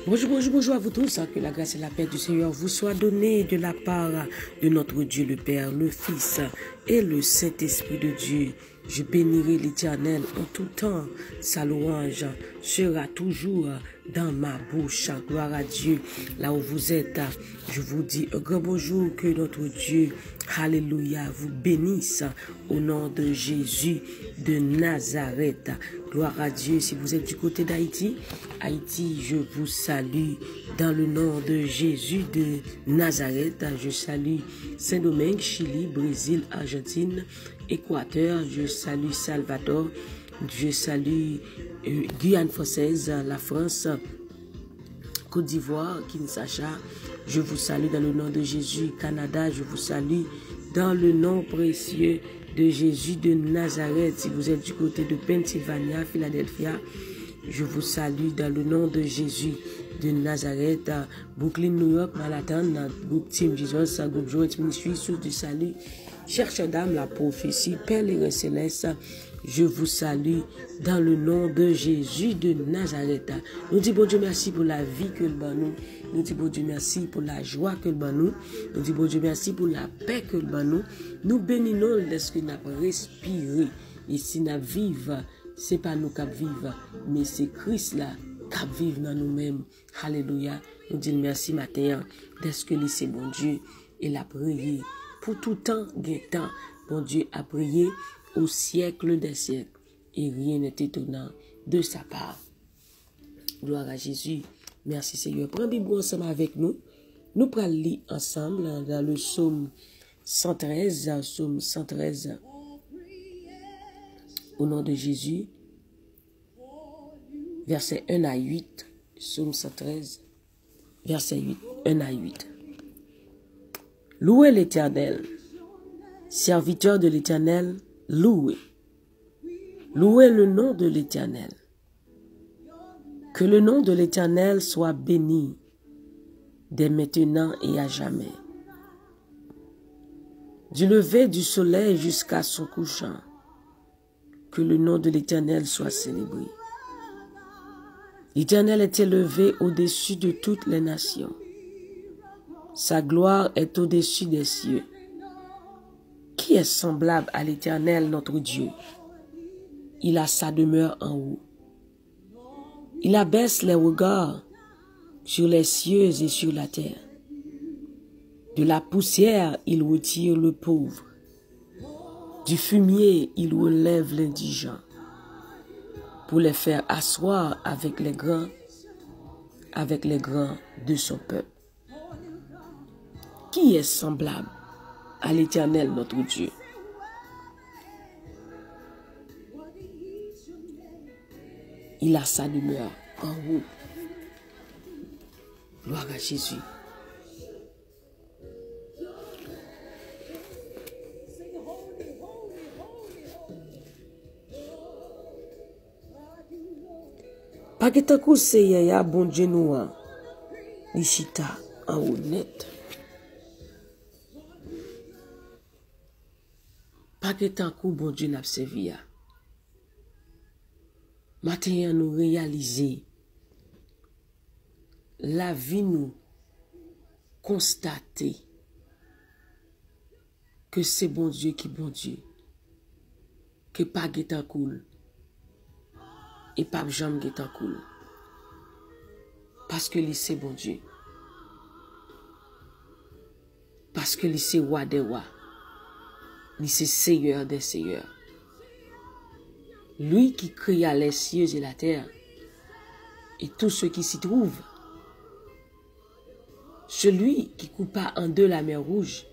Bonjour, bonjour, bonjour à vous tous. Que la grâce et la paix du Seigneur vous soient données de la part de notre Dieu le Père, le Fils et le Saint-Esprit de Dieu. Je bénirai l'Éternel en tout temps. Sa louange sera toujours dans ma bouche. Gloire à Dieu. Là où vous êtes, je vous dis un grand bonjour. Que notre Dieu, alléluia, vous bénisse au nom de Jésus de Nazareth. Gloire à Dieu. Si vous êtes du côté d'Haïti, Haïti, je vous salue dans le nom de Jésus de Nazareth. Je salue Saint-Domingue, Chili, Brésil, Argentine, Équateur. Je salue Salvador. Je salue Guyane française, la France, Côte d'Ivoire, Kinshasa. Je vous salue dans le nom de Jésus. Canada, je vous salue dans le nom précieux de Jésus de Nazareth. Si vous êtes du côté de Pennsylvania, Philadelphia, je vous salue dans le nom de Jésus de Nazareth. Brooklyn, New York, Manhattan, groupe Team Jesus, groupe Joint Ministry, source du salut, chercheur d'âme, la prophétie, Père les célestes. Je vous salue dans le nom de Jésus de Nazareth. Nous disons bon Dieu merci pour la vie que le ban nous. Nous disons bon Dieu merci pour la joie que le ban nous. Nous disons bon Dieu merci pour la paix que le ban nous. Nous bénissons ce que nous avons respiré. Et si nous vivons, ce n'est pas nous qui vivons, mais c'est Christ là qui vit dans nous-mêmes. Alléluia. Nous disons merci matin d'être que c'est bon Dieu. Et la prière pour tout temps, temps. Bon Dieu a prié au siècle des siècles. Et rien n'est étonnant de sa part. Gloire à Jésus. Merci Seigneur. Prends Bible ensemble avec nous. Nous prenons lire ensemble dans le psaume 113. Psaume 113. Au nom de Jésus. Verset 1 à 8. Psaume 113. Verset 8. 1 à 8. Louez l'Éternel. Serviteur de l'Éternel, louez. Louez le nom de l'Éternel. Que le nom de l'Éternel soit béni dès maintenant et à jamais. Du lever du soleil jusqu'à son couchant, que le nom de l'Éternel soit célébré. L'Éternel est élevé au-dessus de toutes les nations. Sa gloire est au-dessus des cieux. Qui est semblable à l'Éternel, notre Dieu? Il a sa demeure en haut. Il abaisse les regards sur les cieux et sur la terre. De la poussière, il retire le pauvre. Du fumier, il relève l'indigent, pour les faire asseoir avec les grands de son peuple. Qui est semblable à l'Éternel, notre Dieu? Il a sa demeure en haut. Gloire à Jésus. Pas que tant que c'est ya bon Dieu nous l'Ichita en haut net. Pas que tant que bon Dieu n'a servi. Maintenant, nous réaliser la vie nous constater que c'est bon Dieu qui bon Dieu. Que pas que tant cool. Et pas jamais que tant cool. Parce que lui c'est bon Dieu. Parce que lui c'est roi des rois. Lui c'est Seigneur des seigneurs. Lui qui créa les cieux et la terre, et tout ce qui s'y trouve. Celui qui coupa en deux la mer Rouge.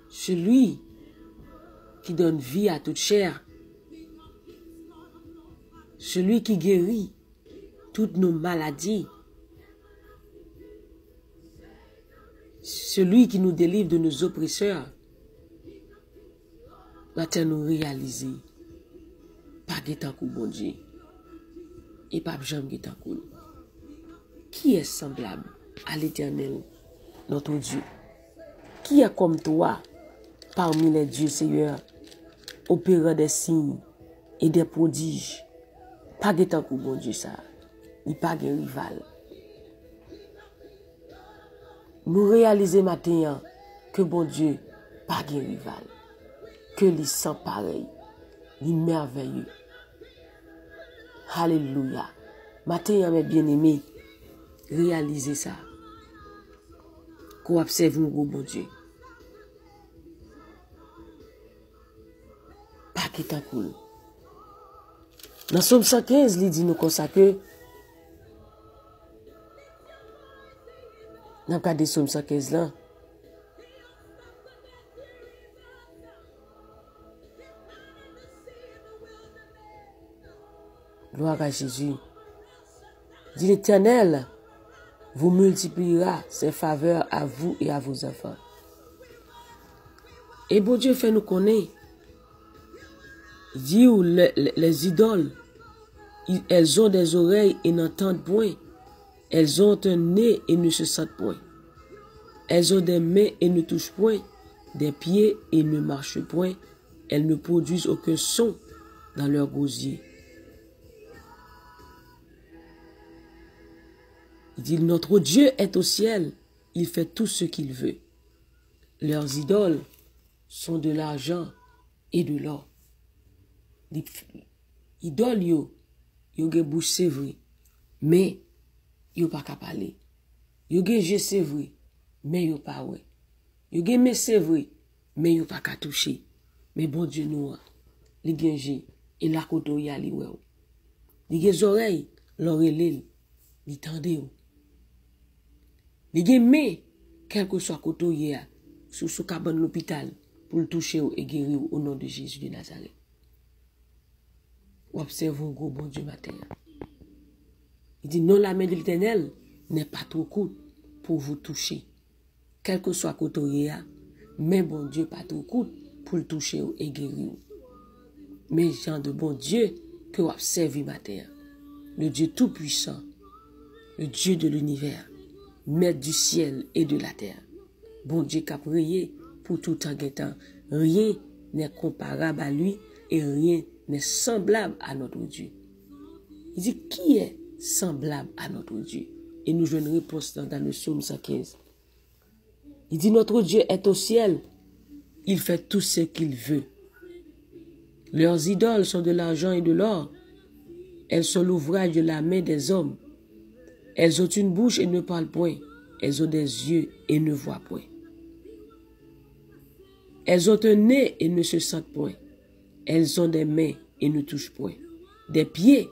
Celui qui donne vie à toute chair. Celui qui guérit toutes nos maladies. Celui qui nous délivre de nos oppresseurs. Maintenant nous réaliser pas guetan kou bon Dieu et pas jamais guetan kou. Qui est semblable à l'Éternel, notre Dieu? Qui est comme toi parmi les dieux Seigneur, opérant des signes et des prodiges? Pas guetan kou bon Dieu ça. il pas de rival. Nous réaliser maintenant que bon Dieu pas de rival, que les sans pareil, les merveilleux. Alléluia. Maintenant, mes bien-aimés, réalisez ça. Qu'on observe un gros bon Dieu. Pas qui t'en coule. Dans Somme 115, il dit nous comme ça que dans le cas de Somme 115 là, gloire à Jésus. Dit l'Éternel vous multipliera ses faveurs à vous et à vos enfants. Et bon Dieu fait nous connaître. Il dit où les idoles, elles ont des oreilles et n'entendent point. Elles ont un nez et ne se sentent point. Elles ont des mains et ne touchent point. Des pieds et ne marchent point. Elles ne produisent aucun son dans leur gosier. Il dit, notre Dieu est au ciel, il fait tout ce qu'il veut. Leurs idoles sont de l'argent et de l'or. Les idoles, yo gen bouche c'est vrai, mais yo pas capable parler. Yo gen jeu c'est vrai, mais yo pas ouais. Yo gen main c'est vrai, mais yo pas ka toucher. Mais bon Dieu nous, li gen jeu et la koto ya li ouais. Li gen oreilles, l'oreille li tande ou. Li gen main, quel que soit koto ya, sous cabane l'hôpital pour le toucher ou et guérir au nom de Jésus de Nazareth. Observons gros bon Dieu matin. Il dit non, la main de l'Éternel n'est pas trop courte pour vous toucher. Quel que soit côté, mais bon Dieu pas trop courte pour le toucher et guérir. Mais gens de bon Dieu que vous observez matin. Le Dieu tout-puissant, le Dieu de l'univers, maître du ciel et de la terre. Bon Dieu qui a prié pour tout temps et temps. Rien n'est comparable à lui et rien n'est semblable à notre Dieu. Il dit, qui est semblable à notre Dieu? Et nous jouons une réponse dans le psaume 115. Il dit, notre Dieu est au ciel. Il fait tout ce qu'il veut. Leurs idoles sont de l'argent et de l'or. Elles sont l'ouvrage de la main des hommes. Elles ont une bouche et ne parlent point. Elles ont des yeux et ne voient point. Elles ont un nez et ne se sentent point. Elles ont des mains et ne touchent point. Des pieds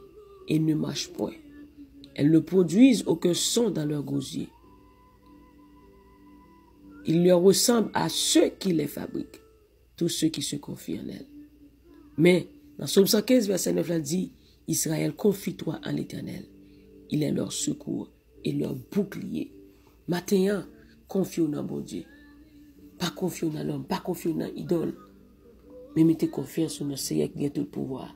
et ne marchent point. Elles ne produisent aucun son dans leur gosier. Ils leur ressemblent à ceux qui les fabriquent, tous ceux qui se confient en elles. Mais, dans Psaume 115, verset 9, là dit, Israël, confie-toi en l'Éternel. Il est leur secours et leur bouclier. Maintenant, confie dans bon Dieu. Pas confier dans l'homme, pas confier dans l'idole. Mais mettez confiance dans le Seigneur qui a tout le pouvoir.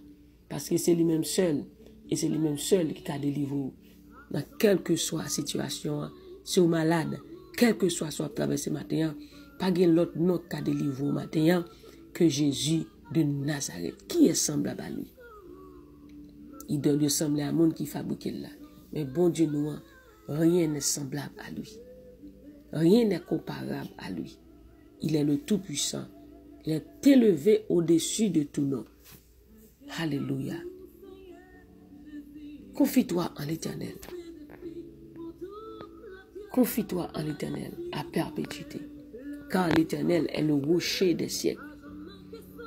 Parce que c'est lui-même seul. Et c'est lui-même seul qui t'a délivré. Dans quelle que soit la situation, si vous êtes malade, quel que soit soit traversé matin, pas l'autre nom qui t'a délivré matin que Jésus de Nazareth. Qui est semblable à lui? Idole semble à un monde qui fabrique là. Mais bon Dieu nous, rien n'est semblable à lui. Rien n'est comparable à lui. Il est le Tout-Puissant. Il est élevé au-dessus de tout nom. Alléluia. Confie-toi en l'Éternel. Confie-toi en l'Éternel à perpétuité. Car l'Éternel est le rocher des siècles.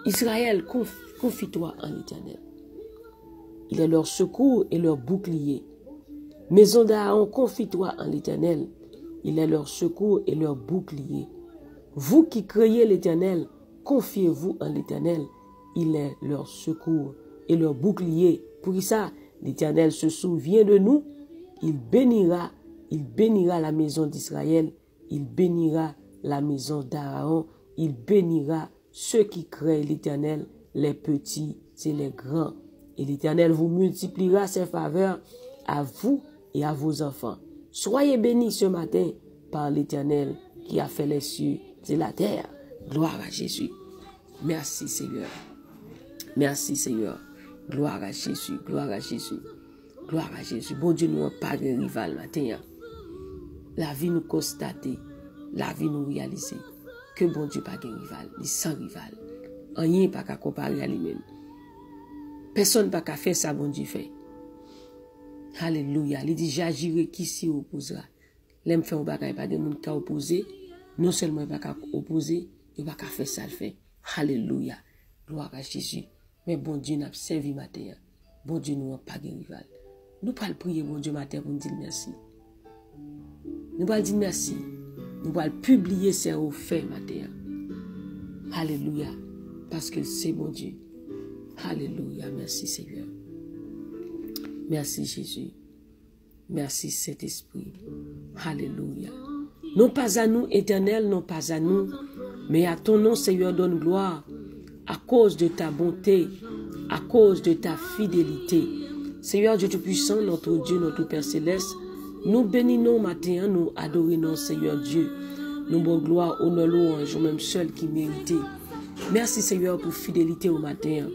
Israël, confie-toi en l'Éternel. Il est leur secours et leur bouclier. Maison d'Aaron, confie-toi en l'Éternel. Il est leur secours et leur bouclier. Vous qui craignez l'Éternel, confiez-vous en l'Éternel. Il est leur secours et leur bouclier. Pour ça, l'Éternel se souvient de nous. Il bénira la maison d'Israël. Il bénira la maison d'Aaron. Il bénira ceux qui craignent l'Éternel, les petits et les grands. Et l'Éternel vous multipliera ses faveurs à vous et à vos enfants. Soyez bénis ce matin par l'Éternel qui a fait les cieux et la terre. Gloire à Jésus. Merci Seigneur. Merci Seigneur. Gloire à Jésus. Gloire à Jésus. Gloire à Jésus. Bon Dieu, nous n'avons pas de rival matin. La vie nous constate, la vie nous réalise que bon Dieu pas de rival, ni sans rival. Rien pas qu'à comparer à lui-même. Personne pas qu'à faire ça, bon Dieu fait. Alléluia. Il dit, j'agirai qui s'y opposera. L'aime fait au bagage, pas de monde qui a opposé. Non seulement pas qu'à opposer, il pas qu'à faire ça, le fait. Alléluia. Gloire à Jésus. Mais bon Dieu n'a pas servi matin. Bon Dieu nous n'a pas de rival. Nous pas le prier, bon Dieu matin, pour nous dire merci. Nous pas dire merci. Nous pas publier ces faits matin. Alléluia. Parce que c'est bon Dieu. Alléluia. Merci Seigneur. Merci Jésus. Merci Saint-Esprit. Alléluia. Non pas à nous, Éternel, non pas à nous, mais à ton nom, Seigneur, donne gloire, à cause de ta bonté, à cause de ta fidélité. Seigneur Dieu Tout-Puissant, notre Dieu, notre Père Céleste, nous bénissons matin, nous adorons, Seigneur Dieu. Nous bon gloire, honneur, louange, même seul qui méritait. Merci Seigneur pour fidélité au matin.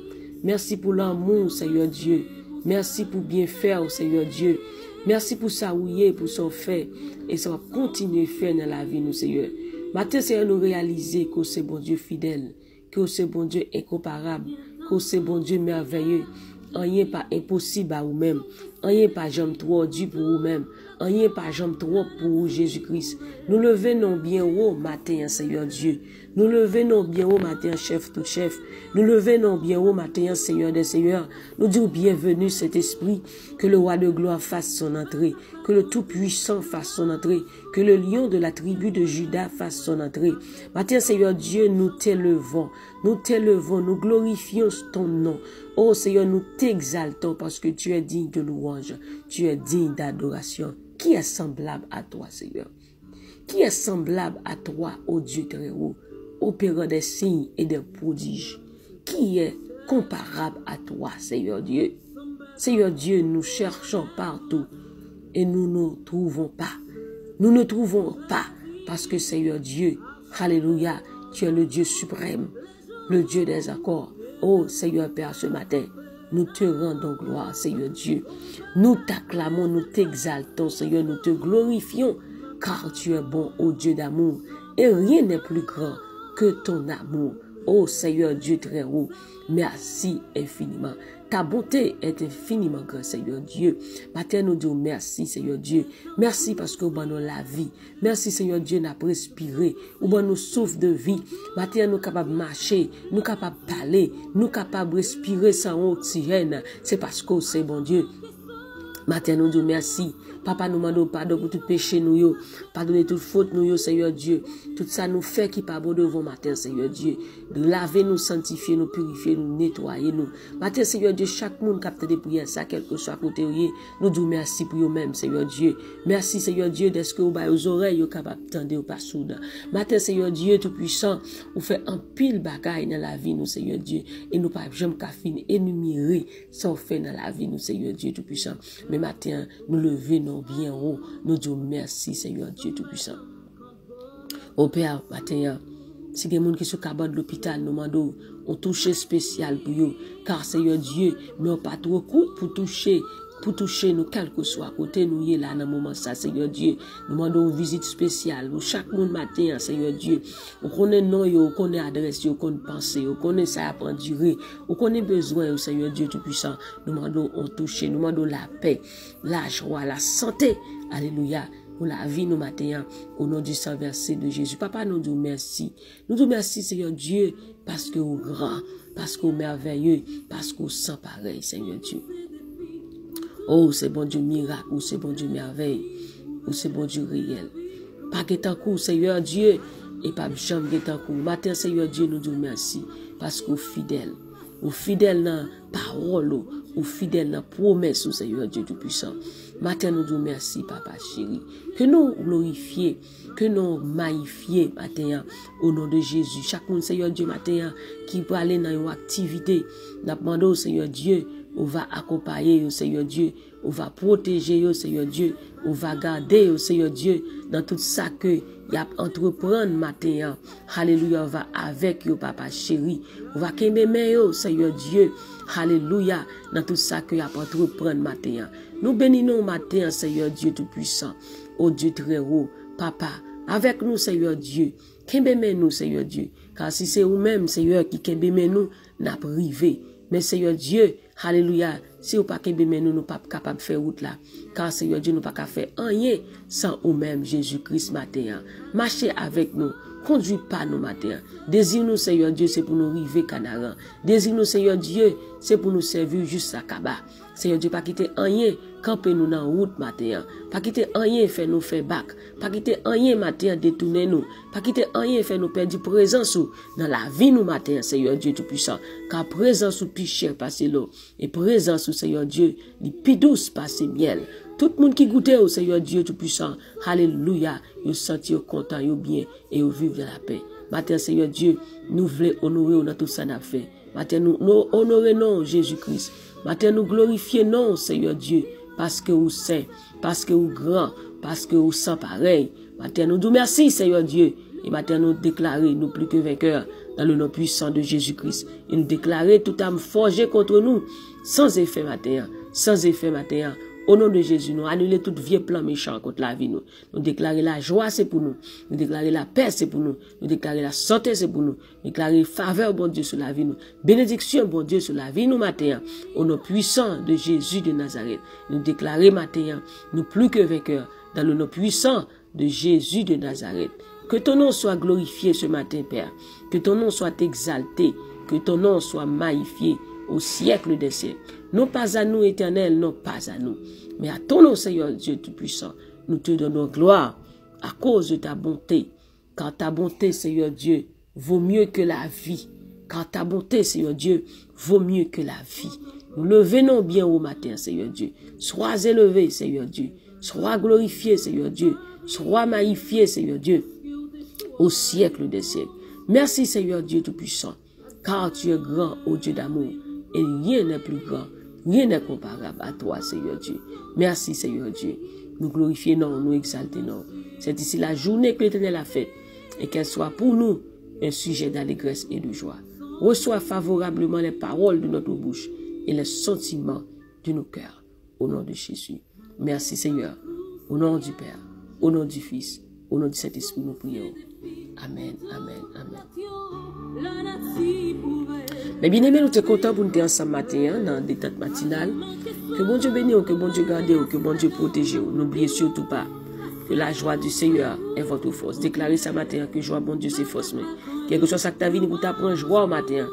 Merci pour l'amour, Seigneur Dieu. Merci pour bien faire, Seigneur Dieu. Merci pour ça ouïe, pour son fait. Et ça va continuer à faire dans la vie, nous, Seigneur. Matin, Seigneur, nous réaliser que c'est bon Dieu fidèle, que c'est bon Dieu incomparable, que c'est bon Dieu merveilleux. Rien pas impossible à vous-même. Rien pas jamais trop dur pour vous-même. Rien pas jamais trop pour Jésus-Christ. Nous le venons bien haut matin, Seigneur Dieu. Nous le venons bien haut matin, chef tout chef. Nous le venons bien haut matin, Seigneur des Seigneurs. Nous disons bienvenue cet esprit. Que le roi de gloire fasse son entrée. Que le Tout-Puissant fasse son entrée. Que le lion de la tribu de Juda fasse son entrée. Matin, Seigneur Dieu, nous t'élevons. Nous t'élevons, nous glorifions ton nom. Oh Seigneur, nous t'exaltons parce que tu es digne de louange. Tu es digne d'adoration. Qui est semblable à toi, Seigneur? Qui est semblable à toi, ô Dieu très haut, opérant des signes et des prodiges? Qui est comparable à toi, Seigneur Dieu? Seigneur Dieu, nous cherchons partout et nous ne trouvons pas. Nous ne trouvons pas parce que Seigneur Dieu, alléluia, tu es le Dieu suprême, le Dieu des accords. Oh Seigneur Père, ce matin, nous te rendons gloire, Seigneur Dieu. Nous t'acclamons, nous t'exaltons, Seigneur, nous te glorifions, car tu es bon, ô Dieu d'amour, et rien n'est plus grand que ton amour. Oh Seigneur Dieu très haut, merci infiniment. Ta bonté est infiniment grande, Seigneur Dieu. Matin, nous disons merci, Seigneur Dieu. Merci parce que nous avons la vie. Merci, Seigneur Dieu, nous avons respiré. Nous avons souffle de vie. Matin, nous sommes capables de marcher. Nous sommes capables de parler. Nous sommes capables de respirer sans oxygène. C'est parce que c'est bon Dieu. Matin, nous disons merci. Papa, nous demandons pardon pour tout péché, nous, pardonnez toute faute, nous, Seigneur Dieu. Tout ça nous fait qui pas bon devant matin, Seigneur Dieu. De laver, nous sanctifier, nous purifier, nous nettoyer, nous. Matin, Seigneur Dieu, chaque monde capte des prières, ça, quel que soit côté, nous disons merci pour eux-mêmes, Seigneur Dieu. Merci, Seigneur Dieu, d'être que vous baillez aux oreilles, vous capable de ou pas soudain. Matin, Seigneur Dieu, tout puissant, vous fait un pile bagaille dans la vie, nous, Seigneur Dieu. Et nous pas jamais qu'à finir, énumérer, ça fait dans la vie, nous, Seigneur Dieu, tout puissant. Mais matin, nous levons bien haut, nous disons merci Seigneur Dieu Tout-Puissant. Au Père, matin, si des gens qui sont capables de l'hôpital, nous demandons un toucher spécial pour eux, car Seigneur Dieu, nous pas trop coup pour toucher nous, quel que soit côté nous y est là dans le moment ça, Seigneur Dieu. Nous demandons une visite spéciale pour chaque monde matin, Seigneur Dieu. On connaît nom, on connaît adresse, on connaît pensée, on connaît ça à durer, on connaît besoin, Seigneur Dieu Tout-Puissant. Nous demandons un toucher, nous demandons la paix, la joie, la santé. Alléluia. Pour la vie nous matin, au nom du Saint verset de Jésus. Papa, nous disons merci. Nous disons merci, Seigneur Dieu, parce que vous grand, parce que vous merveilleux, parce que vous sans pareil, Seigneur Dieu. Oh, c'est bon Dieu miracle, ou c'est bon Dieu merveille, ou c'est bon Dieu réel. Pas que tant coup, Seigneur Dieu, et pas jamais que tant coup. Matin, Seigneur Dieu, nous disons merci, parce que vous fidèle. Ou fidèle dans parole, ou fidèle dans promesse, ou Seigneur Dieu Tout-Puissant. Matin, nous disons merci, Papa chéri. Que nous glorifions, que nous magnifions, matin, au nom de Jésus. Chaque monde, Seigneur Dieu, matin, qui peut aller dans une activité, nous demandons au Seigneur Dieu, on va accompagner, au Seigneur Dieu, on va protéger, au Seigneur Dieu, on va garder, au Seigneur Dieu, dans tout ça que y a entreprendre matin. Alléluia, on va avec yo, papa chéri. On va qu'aimer yo, Seigneur Dieu. Alléluia, dans tout ça que y a entreprendre matin. Nous bénissons matin, Seigneur Dieu Tout-Puissant. Oh Dieu très haut, papa, avec nous, Seigneur Dieu. Qu'aimez nous, Seigneur Dieu. Car si c'est vous-même, Seigneur, qui qu'aimez nous, n'a privé. Mais Seigneur Dieu, alléluia, si vous pas qu'aimez nous, nous pas capable de faire route là. Car Seigneur Dieu, nous pas capable de faire rien sans vous-même, Jésus-Christ matin. Marchez avec nous. Conduis pas nous matin. Désire-nous, Seigneur Dieu, c'est pour nous arriver Canaran. Désire-nous, Seigneur Dieu, c'est pour nous servir juste à Kaba. Seigneur Dieu, pas quitter rien, camper nous dans la route matin. Pas quitter rien, faire nous faire bac. Pas quitter rien matin, détourner nous. Pas quitter rien, faire nous perdre présence dans la vie nous matin, Seigneur Dieu Tout-Puissant. Car présence ou plus cher passe l'eau. Et présence, Seigneur Dieu, les plus douce passe miel. Tout le monde qui goûtait au Seigneur Dieu Tout-Puissant, alléluia, ils senti content, ils bien et ils vivent dans la paix. Matin, Seigneur Dieu, nous voulons honorer dans tout ça n'a fait. Matin, nous honorer non Jésus-Christ. Matin, nous glorifier non Seigneur Dieu, parce que vous saint, parce que vous grand, parce que vous sans pareil. Matin, nous disons merci Seigneur Dieu. Et matin, nous déclarer nous plus que vainqueurs dans le nom puissant de Jésus-Christ. Et nous déclarer toute âme forgée contre nous, sans effet matin, sans effet matin. Au nom de Jésus, nous annulons tout vieux plan méchant contre la vie. Nous déclarer la joie, c'est pour nous. Nous déclarer la paix, c'est pour nous. Nous déclarer la santé, c'est pour nous. Nous déclarer faveur, bon Dieu, sur la vie. Nous. Bénédiction, bon Dieu, sur la vie, nous, matin. Au nom puissant de Jésus de Nazareth. Nous déclarer, matin, nous plus que vainqueurs, dans le nom puissant de Jésus de Nazareth. Que ton nom soit glorifié ce matin, Père. Que ton nom soit exalté. Que ton nom soit magnifié au siècle des siècles. Non pas à nous, Éternel, non pas à nous, mais à ton nom, Seigneur Dieu Tout-Puissant. Nous te donnons gloire à cause de ta bonté. Car ta bonté, Seigneur Dieu, vaut mieux que la vie. Car ta bonté, Seigneur Dieu, vaut mieux que la vie. Nous le venons bien au matin, Seigneur Dieu. Sois élevé, Seigneur Dieu. Sois glorifié, Seigneur Dieu. Sois magnifié, Seigneur Dieu, au siècle des siècles. Merci, Seigneur Dieu Tout-Puissant. Car tu es grand, ô Dieu d'amour. Et rien n'est plus grand, rien n'est comparable à toi, Seigneur Dieu. Merci, Seigneur Dieu. Nous glorifions, nous exaltons. C'est ici la journée que l'Éternel a faite, et qu'elle soit pour nous un sujet d'allégresse et de joie. Reçois favorablement les paroles de notre bouche et les sentiments de nos cœurs. Au nom de Jésus. Merci, Seigneur. Au nom du Père, au nom du Fils, au nom du Saint-Esprit, nous prions. Amen, amen, amen. Mais bien aimé, nous sommes contents pour nous être ensemble matin, dans des détente matinale. Que bon Dieu bénisse, que bon Dieu garde, que bon Dieu protège. N'oubliez surtout pas que la joie du Seigneur est votre force. Déclarez ce matin que joie, bon Dieu, c'est force. Quelque chose que ta vie, vous t'apprend joie au matin.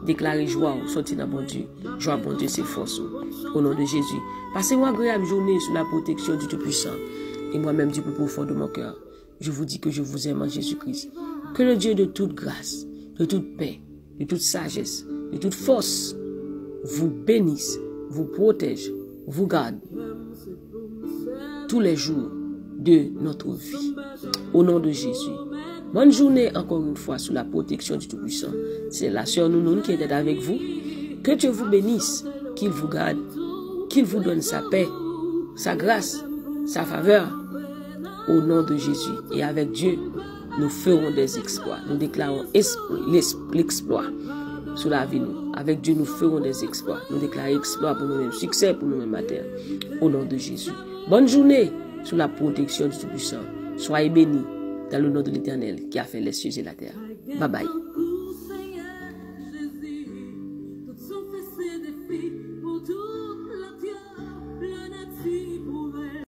Déclarez joie, sortez dans bon Dieu. Joie, bon Dieu, c'est force. Au nom de Jésus. Passez une agréable journée sous la protection du Tout-Puissant. Et moi-même, du plus profond de mon cœur, je vous dis que je vous aime en Jésus-Christ. Que le Dieu de toute grâce, de toute paix, de toute sagesse, de toute force, vous bénisse, vous protège, vous garde tous les jours de notre vie. Au nom de Jésus. Bonne journée encore une fois sous la protection du Tout-Puissant. C'est la sœur Nounoun qui est avec vous. Que Dieu vous bénisse, qu'il vous garde, qu'il vous donne sa paix, sa grâce, sa faveur. Au nom de Jésus. Et avec Dieu, nous ferons des exploits. Nous déclarons l'exploit sur la vie. Avec Dieu, nous ferons des exploits. Nous déclarons exploit pour nous-mêmes, succès pour nous-mêmes matin. Au nom de Jésus. Bonne journée sous la protection du Tout-Puissant. Soyez bénis dans le nom de l'Éternel qui a fait les cieux et la terre. Bye bye.